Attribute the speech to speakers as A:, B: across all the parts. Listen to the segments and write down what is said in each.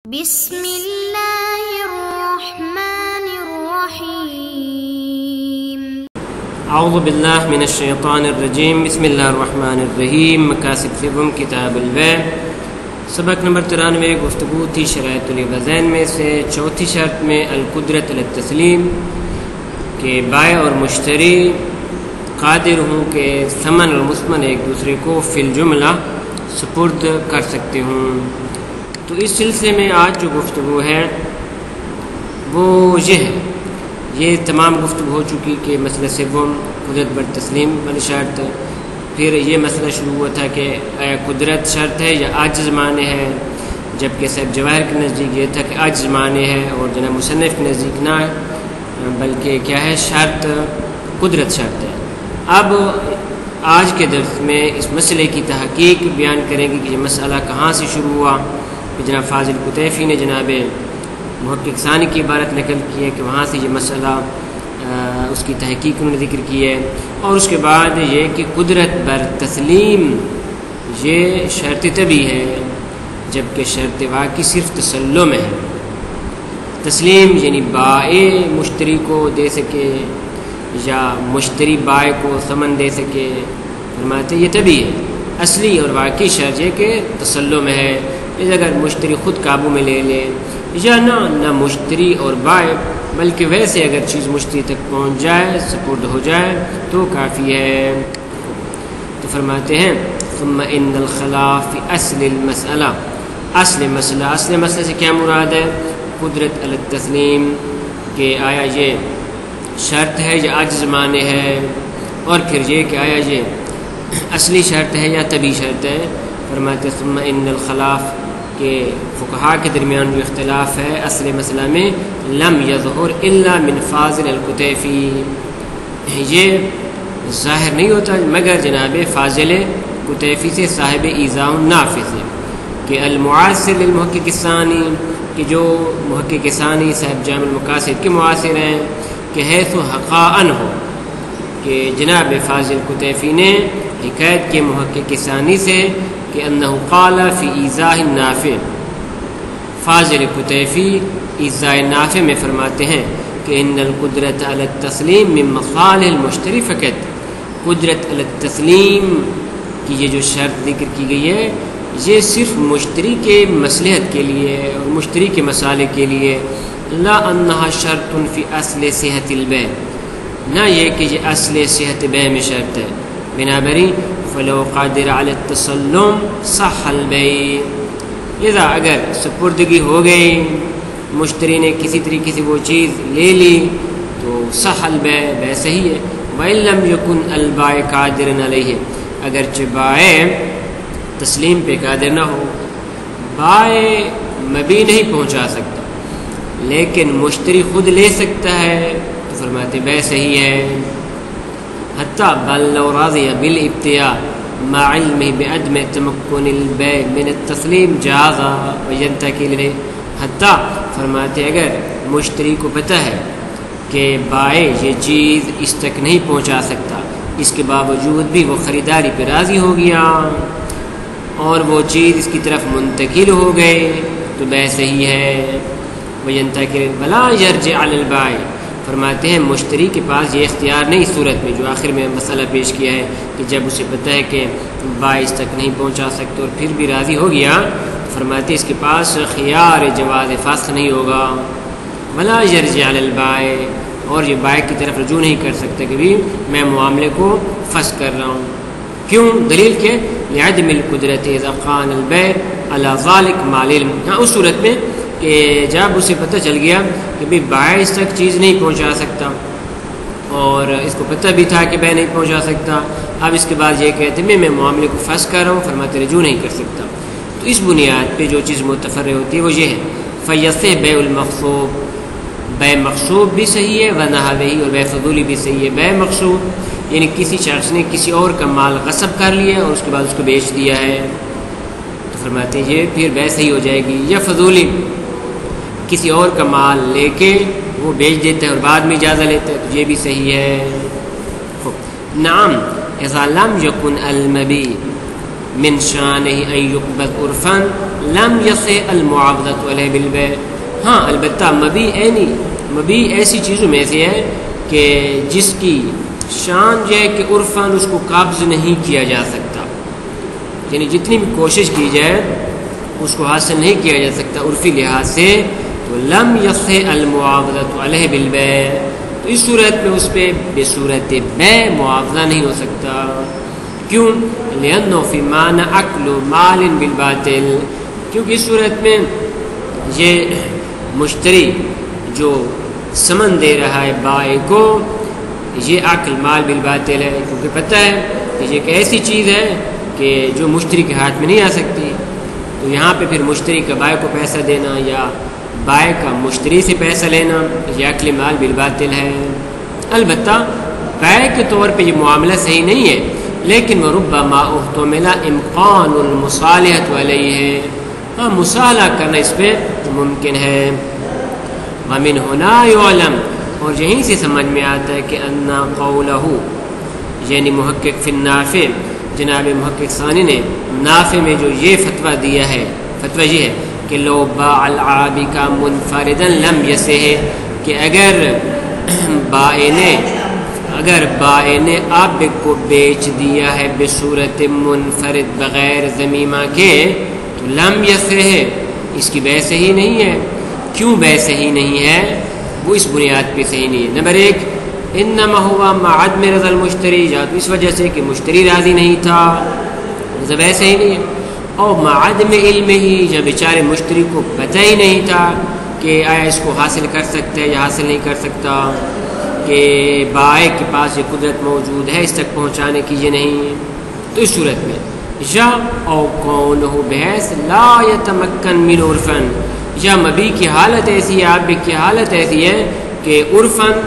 A: بسم اللہ الرحمن الرحیم۔
B: اعوذ باللہ من الشیطان الرجیم، بسم اللہ الرحمن الرحیم۔ مقاصد فقہ کتاب البیع، سبق نمبر 93۔ گفتگو تھی شرائط الوزین میں سے چوتھی شرط میں القدرت علی التسلیم، کہ بائع اور مشتری قادر ہوں کہ ثمن اور مثمن ایک دوسرے کو فی الجملہ سپرد کر سکتے ہوں۔ تو اس سلسلے میں آج جو گفتگو ہے وہ یہ ہے، یہ تمام گفتگو ہو چکی کہ مسئلہ سوم قدرت بر تسلیم والی شرط، پھر یہ مسئلہ شروع ہوا تھا کہ آیا قدرت شرط ہے یا عاجز معنی ہے، جبکہ صاحب جواہر کے نزدیک یہ تھا کہ عاجز معنی ہے، اور جناب مصنف کے نزدیک نہ ہے بلکہ کیا ہے، شرط قدرت شرط ہے۔ اب آج کے درس میں اس مسئلے کی تحقیق بیان کریں گے کہ یہ مسئلہ کہاں سے شروع ہوا۔ جناب فاضل قطیفی نے جناب محقق ثانی کی عبارت نقل کی ہے کہ وہاں سے یہ مسئلہ اس کی تحقیق انہوں نے ذکر کی ہے، اور اس کے بعد یہ کہ قدرت بر تسلیم یہ شرط طبی ہے، جبکہ شرط واقعی صرف تسلم ہے۔ تسلیم یعنی بائع مشتری کو دے سکے یا مشتری بائع کو ثمن دے سکے، فرماتے یہ طبی ہے۔ اصلی اور واقعی شرط یہ کہ تسلم ہے، اگر مشتری خود قابو میں لے لے یا نہ مشتری اور بائع بلکہ ویسے اگر چیز مشتری تک پہنچ جائے، سپرد ہو جائے تو کافی ہے۔ تو فرماتے ہیں ثم ان الخلاف فی اصل المسئلہ، اصل مسئلہ سے کیا مراد ہے؟ قدرت علی التسلیم، کہ آیا یہ شرط ہے یا عاجز معنی ہے، اور پھر یہ کہ آیا یہ اصلی شرط ہے یا طبی شرط ہے۔ فرماتے ثم ان الخلاف، کہ فقہاء کے درمیان جو اختلاف ہے اصل مسئلہ میں، لم یظہر الا من فاضل القطیفی، یہ ظاہر نہیں ہوتا مگر جناب فاضل قطیفی سے، صاحب ایذاء النافع سے، کہ المعاصر للمحقق الثانی، کہ جو محقق ثانی صاحب جامع المقاصد کے معاصر ہیں، کہ حیث حقا عنہ، کہ جناب فاضل قطیفی نے حکایت کے محقق ثانی سے کہ انہو قال فی ایذاء النافع، فاضل قطیفی ایذاء النافع میں فرماتے ہیں کہ ان القدرت علی التسلیم من مصالح المشتری فقط، قدرت علی التسلیم کی یہ جو شرط ذکر کی گئی ہے یہ صرف مشتری کے مصلحت کے لیے اور مشتری کے مصالح کے لیے، لا انہا شرط فی اصل صحت البیع، نہ یہ کہ یہ اصل صحت بیع میں شرط ہے۔ بنابری فلو قادر علی التسلم صح البیع، لذا اگر سپردگی ہو گئی، مشتری نے کسی طریقے سے وہ چیز لے لی تو صح البیع، بیع صحیح ہے۔ وَإِن لَمْ يَكُنْ الْبَائِعُ قَادِرًا عَلَيْهِ، اگرچہ بائع تسلیم پہ قادر نہ ہو، بائع مبیع نہیں پہنچا سکتا لیکن مشتری خود لے سکتا ہے، تو فرماتے بیع صحیح ہے۔ حتیٰ بل لو راضی بالابتیاء مع علمه بعدم تمکن البیع من التسلیم جاز وینتقی الیہ، حتیٰ فرماتے اگر مشتری کو پتہ ہے کہ بائع یہ چیز اس تک نہیں پہنچا سکتا، اس کے باوجود بھی وہ خریداری پہ راضی ہو گیا اور وہ چیز اس کی طرف منتقل ہو گئے تو بیع صحیح ہے۔ وینتقی ولا یرجع علی البائع، فرماتے ہیں مشتری کے پاس یہ اختیار نہیں اس صورت میں جو آخر میں مسئلہ پیش کیا ہے کہ جب اسے پتہ ہے کہ بائع اس تک نہیں پہنچا سکتے اور پھر بھی راضی ہو گیا، فرماتے اس کے پاس خیار جواز فسخ نہیں ہوگا۔ ولا یرجع علی البائع، اور یہ بائع کی طرف رجوع نہیں کر سکتا کہ بھی میں معاملے کو فسخ کر رہا ہوں۔ کیوں؟ دلیل کے لعدم القدرت اذا قان البیع علی ذلک مع العلم، اس صورت میں کہ جب اسے پتہ چل گیا کہ بھی بائع اس تک چیز نہیں پہنچا سکتا اور اس کو پتہ بھی تھا کہ بائع نہیں پہنچا سکتا، اب اس کے بعد یہ کہتے ہیں میں معاملے کو فسخ کر رہا ہوں، فرماتے رجوع نہیں کر سکتا، تو اس بنیاد پہ جو چیز متفرع ہوتی ہے وہ یہ ہے فیصح بیع المغصوب، بیع مغصوب بھی صحیح ہے، ونحوہ، اور بیع فضولی بھی صحیح ہے۔ بیع مغصوب یعنی کسی شخص نے کسی اور کا مال غصب کر لیا اور اس کے بعد اس کو بیچ دیا ہے، تو فرماتے ہیں یہ پھر بیع صحیح ہو جائے گی۔ یا فضولی، کسی اور کا مال لے کے وہ بیچ دیتا ہے اور بعد میں اجازہ لیتا ہے، تو یہ بھی صحیح ہے۔ نعم اذا لم یکن المبیع من شانہ ان یقبض عرفا لم یصح المعاوضۃ علیہ بالبیع. ہاں البتہ مبی ایسی چیزوں میں سے ہے کہ جس کی شان جو ہے کہ عرفاً اس کو قابض نہیں کیا جا سکتا، یعنی جتنی بھی کوشش کی جائے اس کو حاصل نہیں کیا جا سکتا عرفی لحاظ سے، تو لم یصح المعاوضۃ علیہ بالبیع، تو اس صورت میں اس پہ بصورت بیع معاوضہ نہیں ہو سکتا. کیوں؟ لأنه فی معنی اکل مال بالباطل، کیونکہ اس صورت میں یہ مشتری جو سمن دے رہا ہے بائع کو، یہ اکل مال بالباطل ہے، کیونکہ پتہ ہے کہ یہ ایک ایسی چیز ہے کہ جو مشتری کے ہاتھ میں نہیں آ سکتی. تو یہاں پہ پھر مشتری کا بائع کو پیسہ دینا یا بائع کا مشتری سے پیسہ لینا یہ اکل مال بالباطل ہے. البتہ بائع کے طور پہ یہ معاملہ صحیح نہیں ہے، لیکن وربما احتمل امکان المصالحۃ علیہ ہے، ہاں مصالحہ کرنا اس پہ ممکن ہے. ومن ہنا یعلم، اور یہیں سے سمجھ میں آتا ہے کہ ان قولہ یعنی محقق فی النافع جناب محقق ثانی نے نافع میں جو یہ فتویٰ دیا ہے، فتویٰ یہ ہے کہ لو باع العابق منفردا لم یصح، کہ اگر بائع نے عابق کو بیچ دیا ہے بصورت منفرد بغیر ضمیمہ کے تو لم یصح، اس کی بیع صحیح نہیں ہے. کیوں بیع صحیح نہیں ہے؟ وہ اس بنیاد پہ صحیح نہیں ہے. نمبر ایک، انما ہوا مع عدم رضا المشتری، یا تو اس وجہ سے کہ مشتری راضی نہیں تھا، بیع صحیح نہیں ہے. اور مع عدم علم ہی، جب بیچارے مشتری کو پتہ ہی نہیں تھا کہ آیا اس کو حاصل کر سکتا ہے یا حاصل نہیں کر سکتا، کہ بائع کے پاس یہ قدرت موجود ہے اس تک پہنچانے کی یہ نہیں، تو اس صورت میں یا او کونہ بحیث لا یتمکن من عرفن، یا مبی کی حالت ایسی ہے، عابق کی حالت ایسی ہے کہ عرفن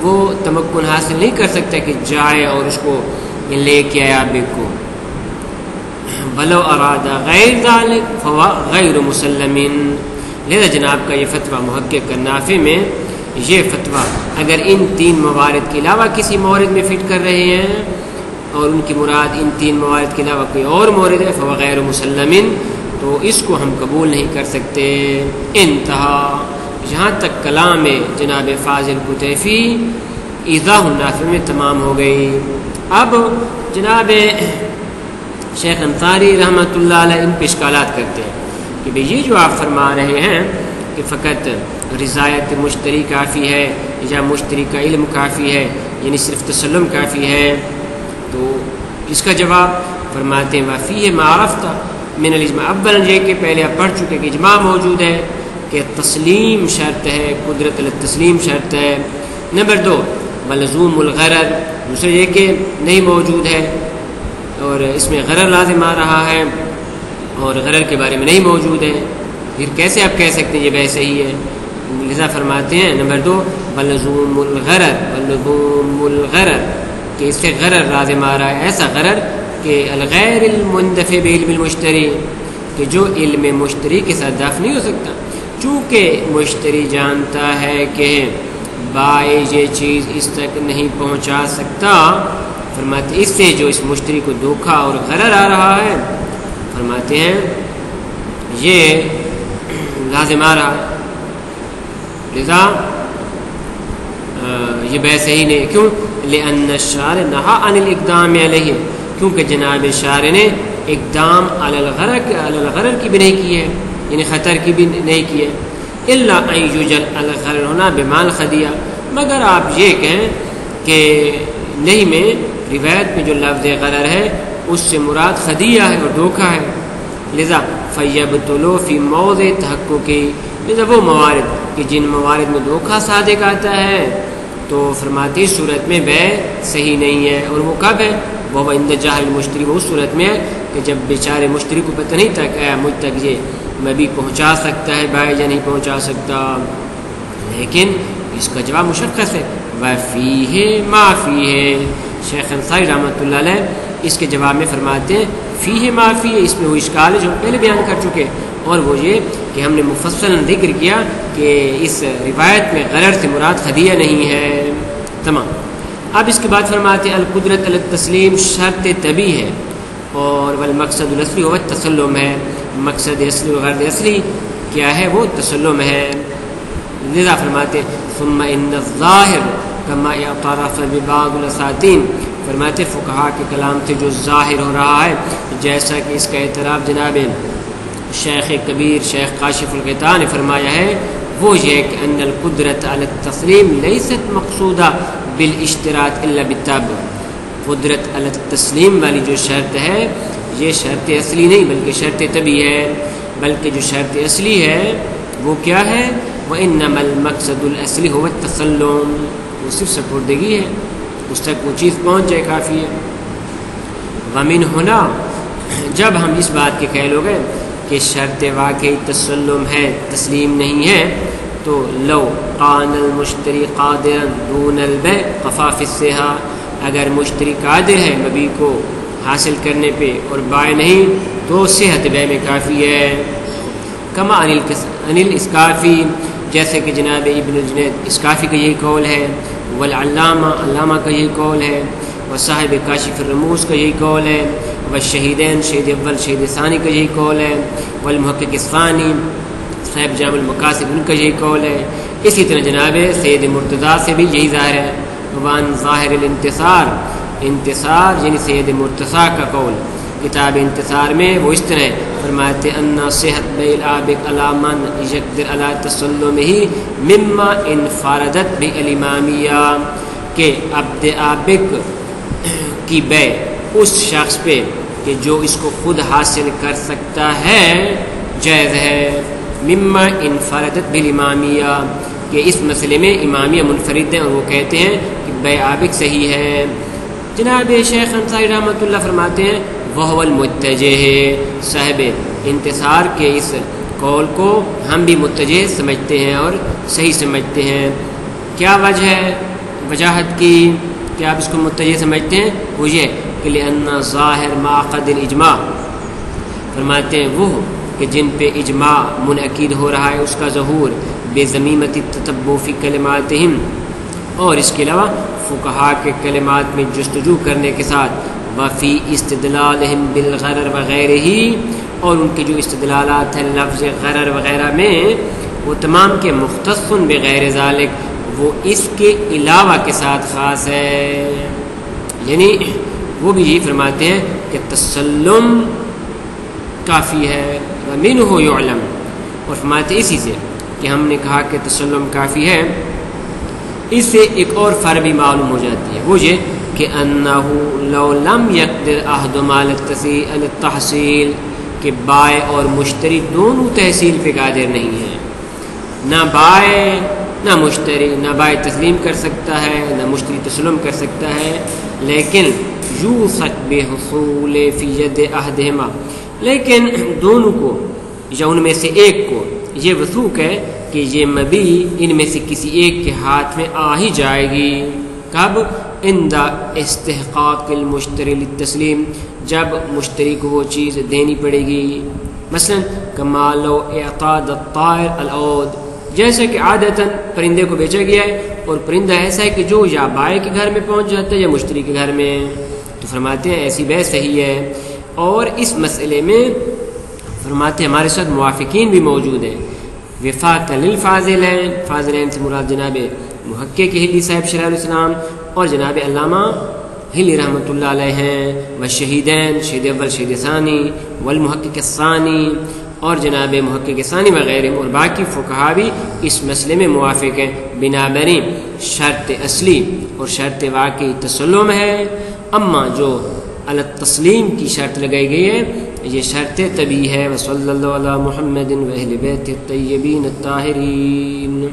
B: وہ تمکن حاصل نہیں کر سکتا کہ جائے اور اس کو لے کے آئے عابق کو. ولو اراد غیر ذالک فهو غیر مسلم، لہذا جناب کا یہ فتویٰ محقق نافع میں یہ فتویٰ اگر ان تین موارد کے علاوہ کسی مورد میں فٹ کر رہے ہیں اور ان کی مراد ان تین موارد کے علاوہ کوئی اور مورد ہے فهو غیر مسلم، تو اس کو ہم قبول نہیں کر سکتے. انتہا، یہاں تک کلام جناب فاضل قطیفی ایضاح النافع میں تمام ہو گئی. اب جناب شیخ انصاری رحمۃ اللہ علیہ ان پہ اشکالات کرتے ہیں کہ بھئی یہ جو آپ فرما رہے ہیں کہ فقط رضایت مشتری کافی ہے یا مشتری کا علم کافی ہے، یعنی صرف تسلم کافی ہے، تو اس کا جواب فرماتے ہیں وفیہ ما عرفت من الاجماع، اولا یہ کہ پہلے آپ پڑھ چکے کہ اجماع موجود ہے کہ تسلیم شرط ہے، قدرت التسلیم شرط ہے. نمبر دو ملزوم الغرر، دوسرے یہ کہ نہیں موجود ہے اور اس میں غرر لازم آ رہا ہے اور غرر کے بارے میں نہیں موجود ہے، پھر کیسے آپ کہہ سکتے ہیں یہ بیع صحیح ہے؟ لذا فرماتے ہیں نمبر دو ملزوم الغرر، کہ اس سے غرر لازم آ رہا ہے، ایسا غرر کہ الغیر المندفع بعلم المشتری، کہ جو علم مشتری کے ساتھ دفع نہیں ہو سکتا، چونکہ مشتری جانتا ہے کہ بائع یہ چیز اس تک نہیں پہنچا سکتا، فرماتے اس سے جو اس مشتری کو دھوکہ اور غرر آ رہا ہے، فرماتے ہیں یہ لازم آ رہا ہے، لذا یہ بیع صحیح نہیں. کیوں؟ لأن الشارع نہا عن الاقدام علیہ، کیونکہ جناب شارع نے اقدام علی الغرر کی بھی نہیں کی ہے، یعنی خطر کی بھی نہیں کی ہے. الا ان یوجد الغرر ہونا بمال خدیہ، مگر آپ یہ کہیں کہ نہیں میں روایت میں جو لفظ غرر ہے اس سے مراد خدیہ ہے اور دھوکہ ہے. لذا فیبطلوا فی موضع تحققی، لذا وہ موارد کہ جن موارد میں دھوکہ صادق آتا ہے تو فرماتی صورت میں بیع صحیح نہیں ہے. اور وہ کب ہے؟ وہ عند جہل المشتری، وہ صورت میں ہے کہ جب بیچارے مشتری کو پتہ نہیں تھا کہ مجھ تک یہ مبی پہنچا سکتا ہے بائع یا نہیں پہنچا سکتا. لیکن اس کا جواب مشخص ہے، وفیہ ما فیہ. شیخ انصاری رحمۃ اللہ علیہ اس کے جواب میں فرماتے ہیں فیہ ما فیہ، اس میں وہ اشکال ہے جو پہلے بیان کر چکے، اور وہ یہ کہ ہم نے مفصل ذکر کیا کہ اس روایت میں غرر سے مراد خدیہ نہیں ہے. تمام. اب اس کے بعد فرماتے ہیں القدرت علی التسلیم شرط طبی ہے، اور والمقصد الاصلی وہ تسلم ہے، مقصد اصلی و غرض اصلی کیا ہے؟ وہ تسلم ہے۔ لذا فرماتے ثم ان الظاہر کما اعترف ببعض الاساتین، فرماتے فقہا کے کلام سے جو ظاہر ہو رہا ہے جیسا کہ اس کا اعتراف جناب شیخ کبیر شیخ کاشف الغطاء نے فرمایا ہے، وہ یہ کہ ان القدرت علی التسلیم لیست مقصودہ بالاشتراط الا بالتابع، قدرت علی التسلیم والی جو شرط ہے یہ شرط اصلی نہیں بلکہ شرط طبی ہے، بلکہ جو شرط اصلی ہے وہ کیا ہے؟ وَإِنَّمَا الْمَقْصَدُ الْأَصْلِ هُوَ التَّسَلُّمُ، وہ صرف سپردگی ہے، اس تک وہ چیز پہنچ جائے کافی ہے۔ وَمِنْ هُنَا، جب ہم اس بات کے قائل ہو گئے کہ شرط واقعی تسلم ہے تسلیم نہیں ہے، تو لو قان المشتری قادرا دون البیع قفا فی الصحہ، اگر مشتری قادر ہے مبیع کو حاصل کرنے پہ اور بائع نہیں تو صحت بیع میں کافی ہے۔ کما انل اسکافی، جیسے کہ جناب ابن الجنید اسکافی کا یہی قول ہے، والعلامہ علامہ کا یہی قول ہے، وصاحب کاشف الرموز کا یہی قول ہے، والشہیدین شہید اول شہید ثانی کا یہی قول ہے، والمحقق الثانی صاحب جامع المقاصد ان کا یہی قول ہے۔ اسی طرح جناب سید مرتضیٰ سے بھی یہی ظاہر ہے۔ وان ظاہر الانتصار، انتصار یعنی سید مرتضیٰ کا قول کتاب انتصار میں وہ اس طرح فرماتے ان صحت بیع العابق علی من یقدر علی تسلمہ مما انفردت بالامامیہ، کہ عبد عابق کی بیع اس شخص پہ کہ جو اس کو خود حاصل کر سکتا ہے جائز ہے، مما انفردت بالامامیہ، کہ اس مسئلے میں امامیہ منفرد ہیں اور وہ کہتے ہیں کہ بیع عابق صحیح ہے۔ جناب شیخ انصاری رحمۃ اللہ فرماتے ہیں وہ المتجہ، صاحب انتصار کے اس قول کو ہم بھی متجہ سمجھتے ہیں اور صحیح سمجھتے ہیں۔ کیا وجہ ہے وجاہت کی کہ آپ اس کو متجہ سمجھتے ہیں؟ وہ یہ کہ لأن ظاہر ما قد الاجماع، فرماتے ہیں وہ کہ جن پہ اجماع منعقد ہو رہا ہے اس کا ظہور بے ضمیمت التتبع فی کلماتہم، اور اس کے علاوہ فقہا کے کلمات میں جستجو کرنے کے ساتھ، وفی استدلالہم بالغرر وغیرہ ہی، اور ان کے جو استدلالات ہیں لفظ غرر وغیرہ میں وہ تمام کے مختص بغیر ذالک، وہ اس کے علاوہ کے ساتھ خاص ہے، یعنی وہ بھی یہی فرماتے ہیں کہ تسلم کافی ہے، ومنہ یعلم، اور فرماتے اسی سے کہ ہم نے کہا کہ تسلم کافی ہے، اس سے ایک اور فرق بھی معلوم ہو جاتی ہے، وہ یہ کہ انہ لو لم یقدر احدہما علی التحصیل، کہ بائع اور مشتری دونوں تحصیل پہ قادر نہیں ہیں، نہ بائع نہ مشتری، نہ بائع تسلیم کر سکتا ہے نہ مشتری تسلم کر سکتا ہے، لیکن یوثق بحصول فی ید احدہما، لیکن دونوں کو یا ان میں سے ایک کو یہ وثوق ہے کہ یہ مبیع ان میں سے کسی ایک کے ہاتھ میں آ ہی جائے گی۔ کب؟ عند استحقاق المشتری للتسلیم، جب مشتری کو وہ چیز دینی پڑے گی، مثلا کما لو اعطاد الطائر العود، جیسے کہ عادتاً پرندے کو بیچا گیا ہے اور پرندہ ایسا ہے کہ جو یا بائع کے گھر میں پہنچ جاتا ہے یا مشتری کے گھر میں، تو فرماتے ہیں ایسی بیع صحیح ہے۔ اور اس مسئلے میں فرماتے ہیں ہمارے ساتھ موافقین بھی موجود ہیں، وفاق للفاضلین، فاضلین سے مراد جناب محقق ہلی صاحب شرح الاسلام اور جناب علامہ ہلی رحمۃ اللہ علیہ ہیں، والشہیدین شہید اول شہید ثانی، والمحقق الثانی اور جناب محقق ثانی وغیرہ، اور باقی فقہا بھی اس مسئلے میں موافق ہیں۔ بنابراین شرط اصلی اور شرط واقعی تسلم ہے، اما جو علی التسلیم کی شرط لگائی گئی ہے یہ شرط طبی ہے۔ وصلی اللہ علی محمد و اہل بیت الطیبین الطاہرین۔